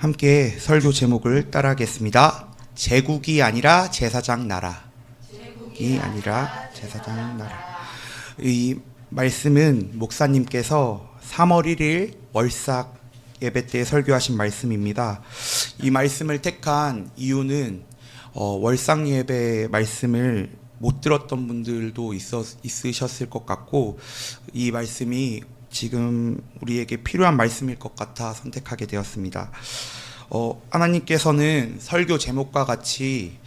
함께 설교 제목을 따라하겠습니다. 제국이 아니라 제사장 나라. 제국이 아니라 제사장 나라. 이 말씀은 목사님께서 3월 1일 월삭 예배 때 설교하신 말씀입니다. 이 말씀을 택한 이유는 월삭 예배 말씀을 못 들었던 분들도 있으셨을 것 같고, 이 말씀이 지금 우리에게 필요한 말씀일 것 같아 선택하게 되었습니다. 하나님께서는 설교 제목과 같이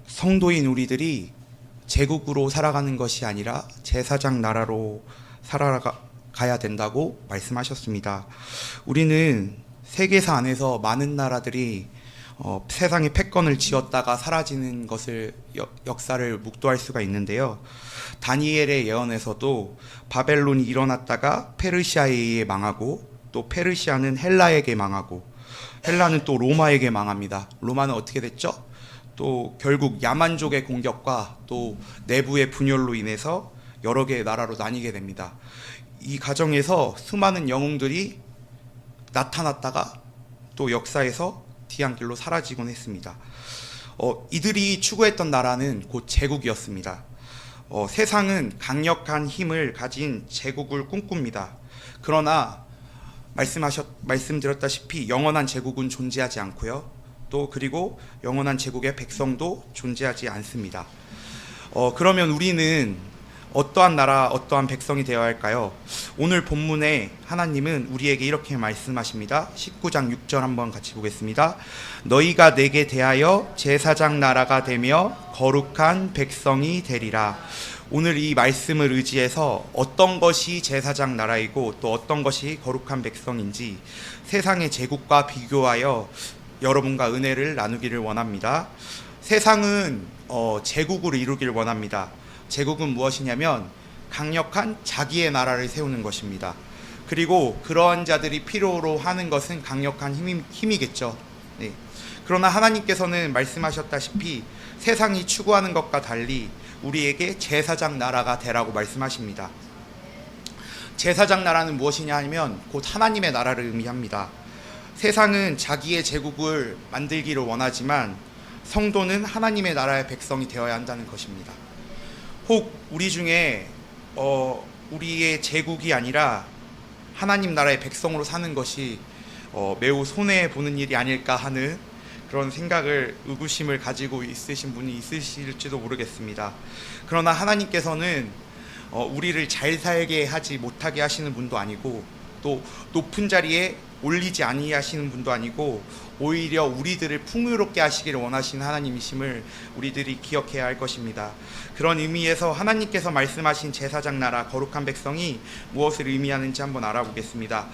성도인 우리들이 제국으로 살아가는 것이 아니라 제사장 나라로 살아가야 된다고 말씀하셨습니다. 우리는 세계사 안에서 많은 나라들이 세상에 패권을 쥐었다가 사라지는 것을 역사를 묵도할 수가 있는데요. 다니엘의 예언에서도 바벨론이 일어났다가 페르시아에 의해 망하고, 또 페르시아는 헬라에게 망하고, 헬라는 또 로마에게 망합니다. 로마는 어떻게 됐죠? 또 결국 야만족의 공격과 또 내부의 분열로 인해서 여러 개의 나라로 나뉘게 됩니다. 이 과정에서 수많은 영웅들이 나타났다가 또 역사에서 뒤안길로 사라지곤 했습니다. 이들이 추구했던 나라는 곧 제국이었습니다. 세상은 강력한 힘을 가진 제국을 꿈꿉니다. 그러나 말씀드렸다시피 영원한 제국은 존재하지 않고요. 또 그리고 영원한 제국의 백성도 존재하지 않습니다. 그러면 우리는 어떠한 나라, 어떠한 백성이 되어야 할까요? 오늘 본문에 하나님은 우리에게 이렇게 말씀하십니다. 19장 6절 한번 같이 보겠습니다. 너희가 내게 대하여 제사장 나라가 되며 거룩한 백성이 되리라. 오늘 이 말씀을 의지해서 어떤 것이 제사장 나라이고 또 어떤 것이 거룩한 백성인지 세상의 제국과 비교하여 여러분과 은혜를 나누기를 원합니다. 세상은 제국을 이루기를 원합니다. 제국은 무엇이냐면 강력한 자기의 나라를 세우는 것입니다. 그리고 그러한 자들이 필요로 하는 것은 강력한 힘이겠죠. 네. 그러나 하나님께서는 말씀하셨다시피 세상이 추구하는 것과 달리 우리에게 제사장 나라가 되라고 말씀하십니다. 제사장 나라는 무엇이냐 하면 곧 하나님의 나라를 의미합니다. 세상은 자기의 제국을 만들기를 원하지만 성도는 하나님의 나라의 백성이 되어야 한다는 것입니다. 혹 우리 중에 우리의 제국이 아니라 하나님 나라의 백성으로 사는 것이 매우 손해보는 일이 아닐까 하는 그런 생각을, 의구심을 가지고 있으신 분이 있으실지도 모르겠습니다. 그러나 하나님께서는 우리를 잘 살게 하지 못하게 하시는 분도 아니고, 또 높은 자리에 올리지 아니하시는 분도 아니고, 오히려 우리들을 풍요롭게 하시기를 원하시는 하나님이심을 우리들이 기억해야 할 것입니다. 그런 의미에서 하나님께서 말씀하신 제사장 나라, 거룩한 백성이 무엇을 의미하는지 한번 알아보겠습니다.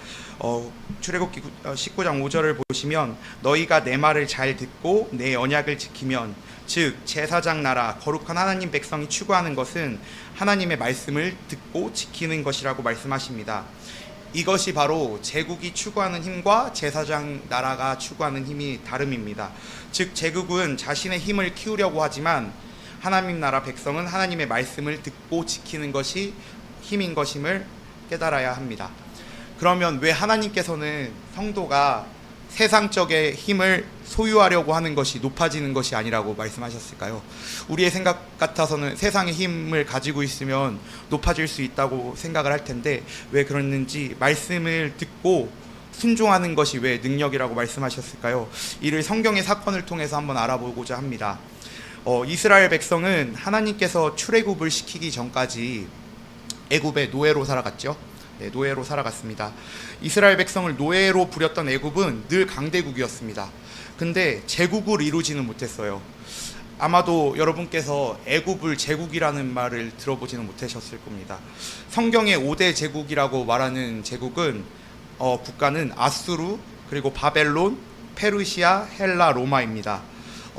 출애굽기 19장 5절을 보시면 너희가 내 말을 잘 듣고 내 언약을 지키면, 즉 제사장 나라, 거룩한 하나님 백성이 추구하는 것은 하나님의 말씀을 듣고 지키는 것이라고 말씀하십니다. 이것이 바로 제국이 추구하는 힘과 제사장 나라가 추구하는 힘이 다름입니다. 즉 제국은 자신의 힘을 키우려고 하지만 하나님 나라 백성은 하나님의 말씀을 듣고 지키는 것이 힘인 것임을 깨달아야 합니다. 그러면 왜 하나님께서는 성도가 세상적의 힘을 소유하려고 하는 것이 높아지는 것이 아니라고 말씀하셨을까요? 우리의 생각 같아서는 세상의 힘을 가지고 있으면 높아질 수 있다고 생각을 할 텐데 왜 그랬는지, 말씀을 듣고 순종하는 것이 왜 능력이라고 말씀하셨을까요? 이를 성경의 사건을 통해서 한번 알아보고자 합니다. 이스라엘 백성은 하나님께서 출애굽을 시키기 전까지 애굽의 노예로 살아갔죠. 네, 노예로 살아갔습니다. 이스라엘 백성을 노예로 부렸던 애굽은 늘 강대국이었습니다. 근데 제국을 이루지는 못했어요. 아마도 여러분께서 애굽을 제국이라는 말을 들어보지는 못하셨을 겁니다. 성경의 5대 제국이라고 말하는 제국은 국가는 아수르, 그리고 바벨론, 페르시아, 헬라, 로마입니다.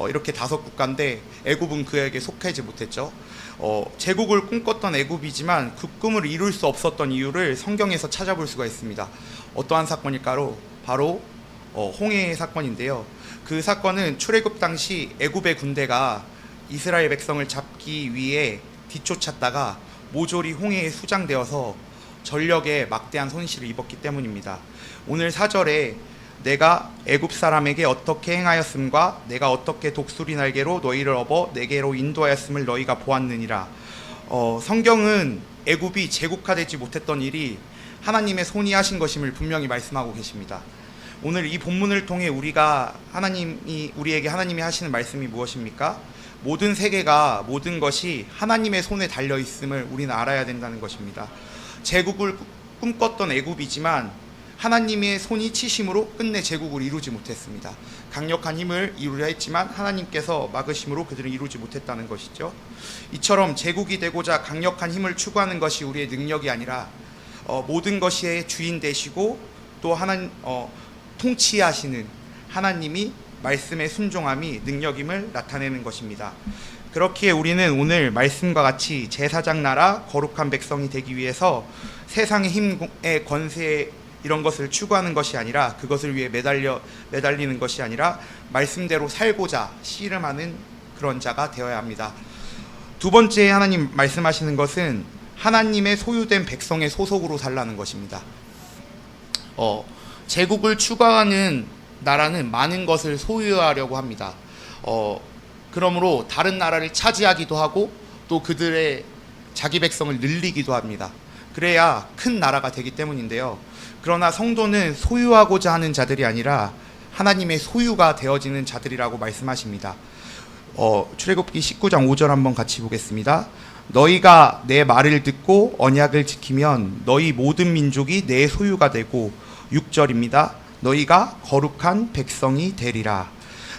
이렇게 5국가인데 애굽은 그에게 속하지 못했죠. 제국을 꿈꿨던 애굽이지만 그 꿈을 이룰 수 없었던 이유를 성경에서 찾아볼 수가 있습니다. 어떠한 사건일까요? 바로 홍해의 사건인데요. 그 사건은 출애굽 당시 애굽의 군대가 이스라엘 백성을 잡기 위해 뒤쫓았다가 모조리 홍해에 수장되어서 전력에 막대한 손실을 입었기 때문입니다. 오늘 4절에 내가 애굽 사람에게 어떻게 행하였음과 내가 어떻게 독수리 날개로 너희를 업어 내게로 인도하였음을 너희가 보았느니라. 성경은 애굽이 제국화되지 못했던 일이 하나님의 손이 하신 것임을 분명히 말씀하고 계십니다. 오늘 이 본문을 통해 우리가 우리에게 하나님이 하시는 말씀이 무엇입니까? 모든 세계가 모든 것이 하나님의 손에 달려 있음을 우리는 알아야 된다는 것입니다. 제국을 꿈꿨던 애굽이지만 하나님의 손이 치심으로 끝내 제국을 이루지 못했습니다. 강력한 힘을 이루려 했지만 하나님께서 막으심으로 그들은 이루지 못했다는 것이죠. 이처럼 제국이 되고자 강력한 힘을 추구하는 것이 우리의 능력이 아니라 모든 것의 주인 되시고 또 통치하시는 하나님이 말씀의 순종함이 능력임을 나타내는 것입니다. 그렇기에 우리는 오늘 말씀과 같이 제사장 나라 거룩한 백성이 되기 위해서 세상의 힘의 권세 이런 것을 추구하는 것이 아니라 그것을 위해 매달리는 것이 아니라 말씀대로 살고자 씨름하는 그런 자가 되어야 합니다. 두 번째 하나님 말씀하시는 것은 하나님의 소유된 백성의 소속으로 살라는 것입니다. 제국을 추구하는 나라는 많은 것을 소유하려고 합니다. 그러므로 다른 나라를 차지하기도 하고 또 그들의 자기 백성을 늘리기도 합니다. 그래야 큰 나라가 되기 때문인데요. 그러나 성도는 소유하고자 하는 자들이 아니라 하나님의 소유가 되어지는 자들이라고 말씀하십니다. 출애굽기 19장 5절 한번 같이 보겠습니다. 너희가 내 말을 듣고 언약을 지키면 너희 모든 민족이 내 소유가 되고 6절입니다. 너희가 거룩한 백성이 되리라.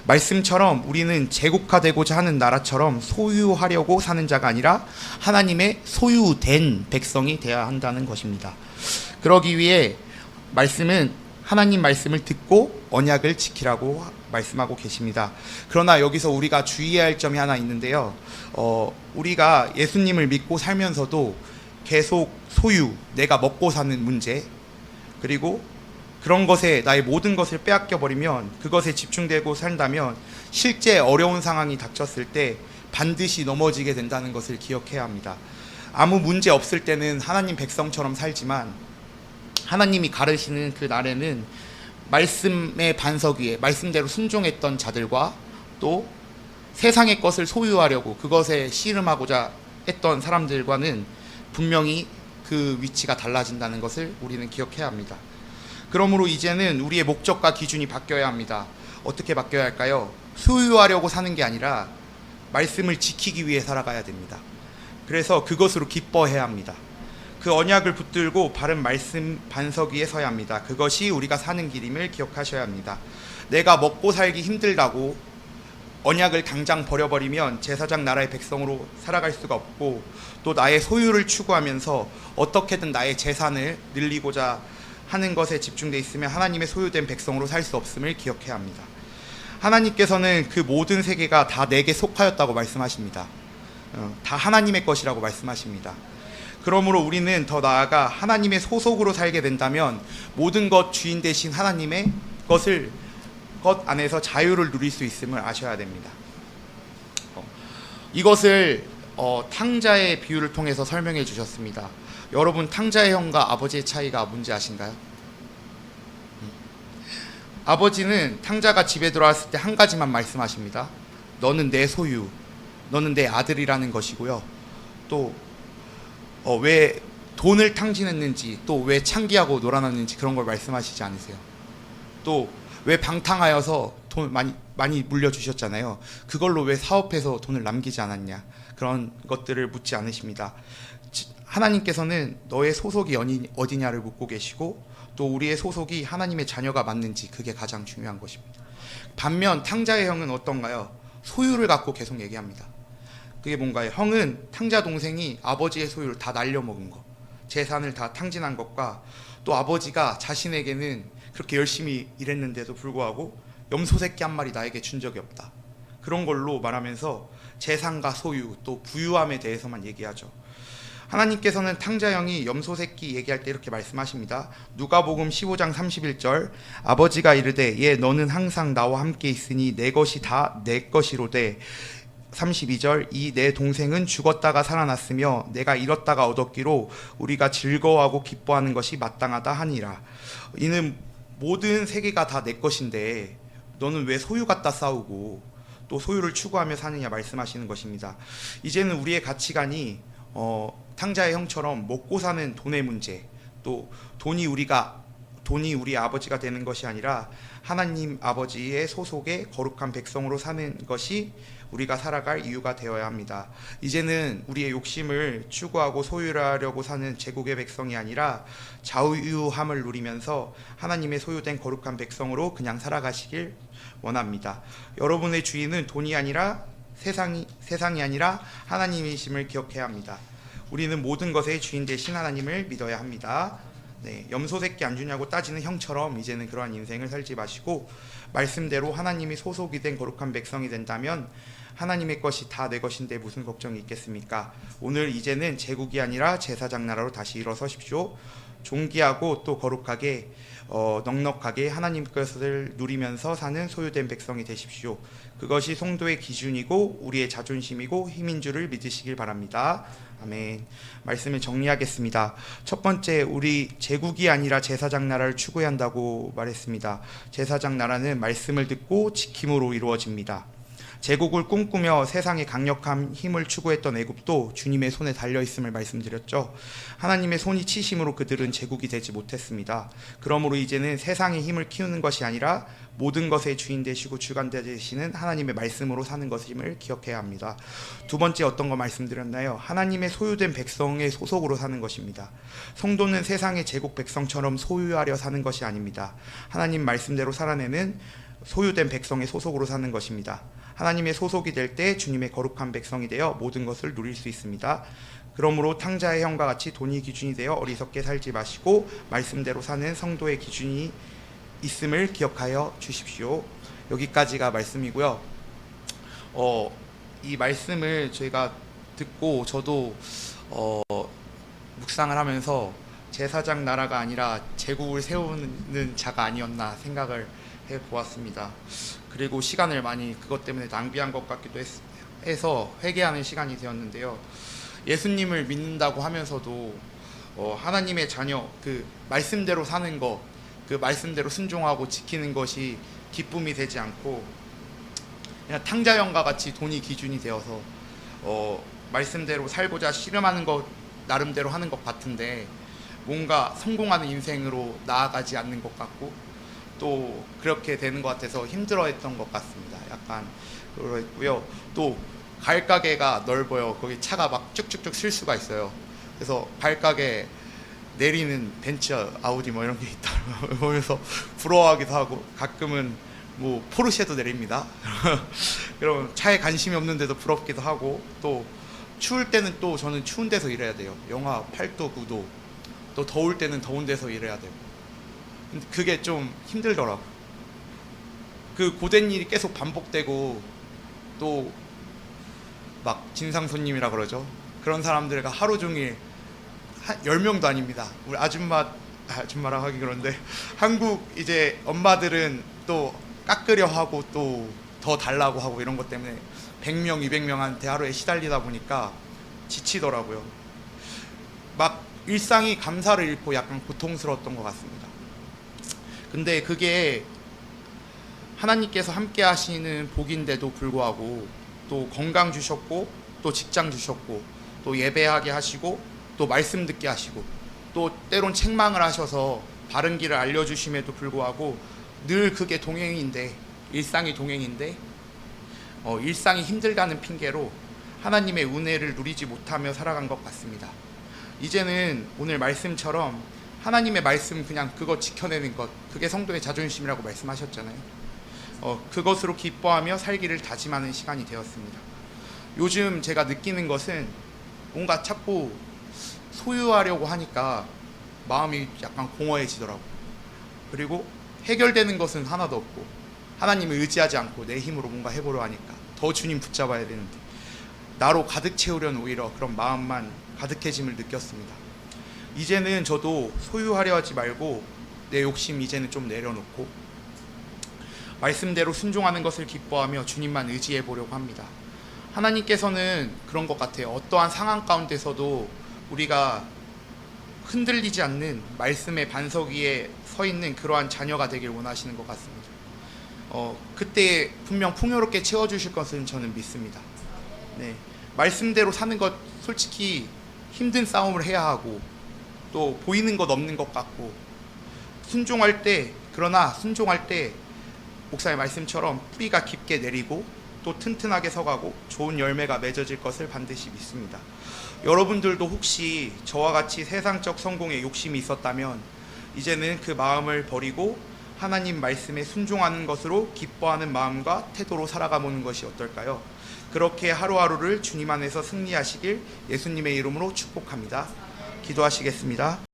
말씀처럼 우리는 제국화되고자 하는 나라처럼 소유하려고 사는 자가 아니라 하나님의 소유된 백성이 되어야 한다는 것입니다. 그러기 위해 말씀은 하나님 말씀을 듣고 언약을 지키라고 말씀하고 계십니다. 그러나 여기서 우리가 주의해야 할 점이 하나 있는데요. 우리가 예수님을 믿고 살면서도 계속 소유, 내가 먹고 사는 문제, 그리고 그런 것에 나의 모든 것을 빼앗겨 버리면, 그것에 집중되고 산다면 실제 어려운 상황이 닥쳤을 때 반드시 넘어지게 된다는 것을 기억해야 합니다. 아무 문제 없을 때는 하나님 백성처럼 살지만 하나님이 가르시는 그 날에는 말씀의 반석 위에 말씀대로 순종했던 자들과 또 세상의 것을 소유하려고 그것에 씨름하고자 했던 사람들과는 분명히 그 위치가 달라진다는 것을 우리는 기억해야 합니다. 그러므로 이제는 우리의 목적과 기준이 바뀌어야 합니다. 어떻게 바뀌어야 할까요? 소유하려고 사는 게 아니라 말씀을 지키기 위해 살아가야 됩니다. 그래서 그것으로 기뻐해야 합니다. 그 언약을 붙들고 바른 말씀 반석 위에 서야 합니다. 그것이 우리가 사는 길임을 기억하셔야 합니다. 내가 먹고 살기 힘들다고 언약을 당장 버려버리면 제사장 나라의 백성으로 살아갈 수가 없고, 또 나의 소유를 추구하면서 어떻게든 나의 재산을 늘리고자 하는 것에 집중되어 있으면 하나님의 소유된 백성으로 살 수 없음을 기억해야 합니다. 하나님께서는 그 모든 세계가 다 내게 속하였다고 말씀하십니다. 다 하나님의 것이라고 말씀하십니다. 그러므로 우리는 더 나아가 하나님의 소속으로 살게 된다면 모든 것 주인 되신 하나님의 것 안에서 자유를 누릴 수 있음을 아셔야 됩니다. 이것을 탕자의 비유를 통해서 설명해 주셨습니다. 여러분, 탕자의 형과 아버지의 차이가 뭔지 아신가요? 아버지는 탕자가 집에 들어왔을 때 한 가지만 말씀하십니다. 너는 내 소유, 너는 내 아들이라는 것이고요. 또 왜 돈을 탕진했는지, 또 왜 창기하고 놀아났는지 그런 걸 말씀하시지 않으세요. 또 왜 방탕하여서 돈 많이 물려주셨잖아요. 그걸로 왜 사업해서 돈을 남기지 않았냐, 그런 것들을 묻지 않으십니다. 하나님께서는 너의 소속이 어디냐를 묻고 계시고, 또 우리의 소속이 하나님의 자녀가 맞는지, 그게 가장 중요한 것입니다. 반면 탕자의 형은 어떤가요? 소유를 갖고 계속 얘기합니다. 그게 뭔가요? 형은 탕자 동생이 아버지의 소유를 다 날려먹은 것, 재산을 다 탕진한 것과, 또 아버지가 자신에게는 그렇게 열심히 일했는데도 불구하고 염소 새끼 한 마리 나에게 준 적이 없다, 그런 걸로 말하면서 재산과 소유 또 부유함에 대해서만 얘기하죠. 하나님께서는 탕자형이 염소 새끼 얘기할 때 이렇게 말씀하십니다. 누가복음 15장 31절, 아버지가 이르되 예 너는 항상 나와 함께 있으니 내 것이 다 내 것이로되. 32절, 이 내 동생은 죽었다가 살아났으며 내가 잃었다가 얻었기로 우리가 즐거워하고 기뻐하는 것이 마땅하다 하니라. 이는 모든 세계가 다 내 것인데 너는 왜 소유 갖다 싸우고 또 소유를 추구하며 사느냐 말씀하시는 것입니다. 이제는 우리의 가치관이 탕자의 형처럼 먹고 사는 돈의 문제, 또 돈이 우리 아버지가 되는 것이 아니라 하나님 아버지의 소속의 거룩한 백성으로 사는 것이 우리가 살아갈 이유가 되어야 합니다. 이제는 우리의 욕심을 추구하고 소유하려고 사는 제국의 백성이 아니라 자유함을 누리면서 하나님의 소유된 거룩한 백성으로 그냥 살아가시길 원합니다. 여러분의 주인은 돈이 아니라 세상이 아니라 하나님이심을 기억해야 합니다. 우리는 모든 것의 주인 되신 하나님을 믿어야 합니다. 네, 염소 새끼 안 주냐고 따지는 형처럼 이제는 그러한 인생을 살지 마시고 말씀대로 하나님이 소속이 된 거룩한 백성이 된다면 하나님의 것이 다 내 것인데 무슨 걱정이 있겠습니까? 오늘 이제는 제국이 아니라 제사장 나라로 다시 일어서십시오. 존귀하고 또 거룩하게 넉넉하게 하나님 것을 누리면서 사는 소유된 백성이 되십시오. 그것이 성도의 기준이고 우리의 자존심이고 힘인 줄을 믿으시길 바랍니다. 아멘. 말씀을 정리하겠습니다. 첫 번째, 우리 제국이 아니라 제사장 나라를 추구해야 한다고 말했습니다. 제사장 나라는 말씀을 듣고 지킴으로 이루어집니다. 제국을 꿈꾸며 세상의 강력한 힘을 추구했던 애굽도 주님의 손에 달려있음을 말씀드렸죠. 하나님의 손이 치심으로 그들은 제국이 되지 못했습니다. 그러므로 이제는 세상의 힘을 키우는 것이 아니라 모든 것의 주인 되시고 주관 되시는 하나님의 말씀으로 사는 것임을 기억해야 합니다. 두 번째 어떤 거 말씀드렸나요? 하나님의 소유된 백성의 소속으로 사는 것입니다. 성도는 세상의 제국 백성처럼 소유하려 사는 것이 아닙니다. 하나님 말씀대로 살아내는 소유된 백성의 소속으로 사는 것입니다. 하나님의 소속이 될 때 주님의 거룩한 백성이 되어 모든 것을 누릴 수 있습니다. 그러므로 탕자의 형과 같이 돈이 기준이 되어 어리석게 살지 마시고 말씀대로 사는 성도의 기준이 있음을 기억하여 주십시오. 여기까지가 말씀이고요. 이 말씀을 저희가 듣고 저도 묵상을 하면서 제사장 나라가 아니라 제국을 세우는 자가 아니었나 생각을 해보았습니다. 그리고 시간을 많이 그것 때문에 낭비한 것 같기도 해서 회개하는 시간이 되었는데요. 예수님을 믿는다고 하면서도 하나님의 자녀, 그 말씀대로 사는 것, 그 말씀대로 순종하고 지키는 것이 기쁨이 되지 않고 그냥 탕자형과 같이 돈이 기준이 되어서 말씀대로 살고자 씨름하는 것 나름대로 하는 것 같은데 뭔가 성공하는 인생으로 나아가지 않는 것 같고 또 그렇게 되는 것 같아서 힘들어했던 것 같습니다. 약간 그랬고요. 또 발가게가 넓어요. 거기 차가 막 쭉쭉쭉 쓸 수가 있어요. 그래서 발가게 내리는 벤츠, 아우디 뭐 이런 게 있다 보면서 부러워하기도 하고 가끔은 뭐 포르쉐도 내립니다. 그럼 차에 관심이 없는데도 부럽기도 하고 또 추울 때는 또 저는 추운 데서 일해야 돼요. 영하 8도, 9도. 또 더울 때는 더운 데서 일해야 되고. 그게 좀 힘들더라고. 그 고된 일이 계속 반복되고 또 막 진상 손님이라 그러죠. 그런 사람들과 하루 종일 10명도 아닙니다. 우리 아줌마라 하기 그런데 한국 이제 엄마들은 또 깎으려 하고 또 더 달라고 하고 이런 것 때문에 100명, 200명한테 하루에 시달리다 보니까 지치더라고요. 막 일상이 감사를 잃고 약간 고통스러웠던 것 같습니다. 근데 그게 하나님께서 함께 하시는 복인데도 불구하고 또 건강 주셨고 또 직장 주셨고 또 예배하게 하시고 또 말씀 듣게 하시고 또 때론 책망을 하셔서 바른 길을 알려주심에도 불구하고 늘 그게 동행인데 일상이 동행인데 일상이 힘들다는 핑계로 하나님의 은혜를 누리지 못하며 살아간 것 같습니다. 이제는 오늘 말씀처럼 하나님의 말씀 그냥 그거 지켜내는 것, 그게 성도의 자존심이라고 말씀하셨잖아요. 그것으로 기뻐하며 살기를 다짐하는 시간이 되었습니다. 요즘 제가 느끼는 것은 뭔가 자꾸 소유하려고 하니까 마음이 약간 공허해지더라고요. 그리고 해결되는 것은 하나도 없고 하나님을 의지하지 않고 내 힘으로 뭔가 해보려 하니까 더 주님 붙잡아야 되는데 나로 가득 채우려는 오히려 그런 마음만 가득해짐을 느꼈습니다. 이제는 저도 소유하려 하지 말고 내 욕심 이제는 좀 내려놓고 말씀대로 순종하는 것을 기뻐하며 주님만 의지해 보려고 합니다. 하나님께서는 그런 것 같아요. 어떠한 상황 가운데서도 우리가 흔들리지 않는 말씀의 반석 위에 서 있는 그러한 자녀가 되길 원하시는 것 같습니다. 그때 분명 풍요롭게 채워주실 것은 저는 믿습니다. 네, 말씀대로 사는 것 솔직히 힘든 싸움을 해야 하고 또 보이는 것 없는 것 같고 그러나 순종할 때 목사의 말씀처럼 뿌리가 깊게 내리고 또 튼튼하게 서가고 좋은 열매가 맺어질 것을 반드시 믿습니다. 여러분들도 혹시 저와 같이 세상적 성공에 욕심이 있었다면 이제는 그 마음을 버리고 하나님 말씀에 순종하는 것으로 기뻐하는 마음과 태도로 살아가보는 것이 어떨까요? 그렇게 하루하루를 주님 안에서 승리하시길 예수님의 이름으로 축복합니다. 기도하시겠습니다.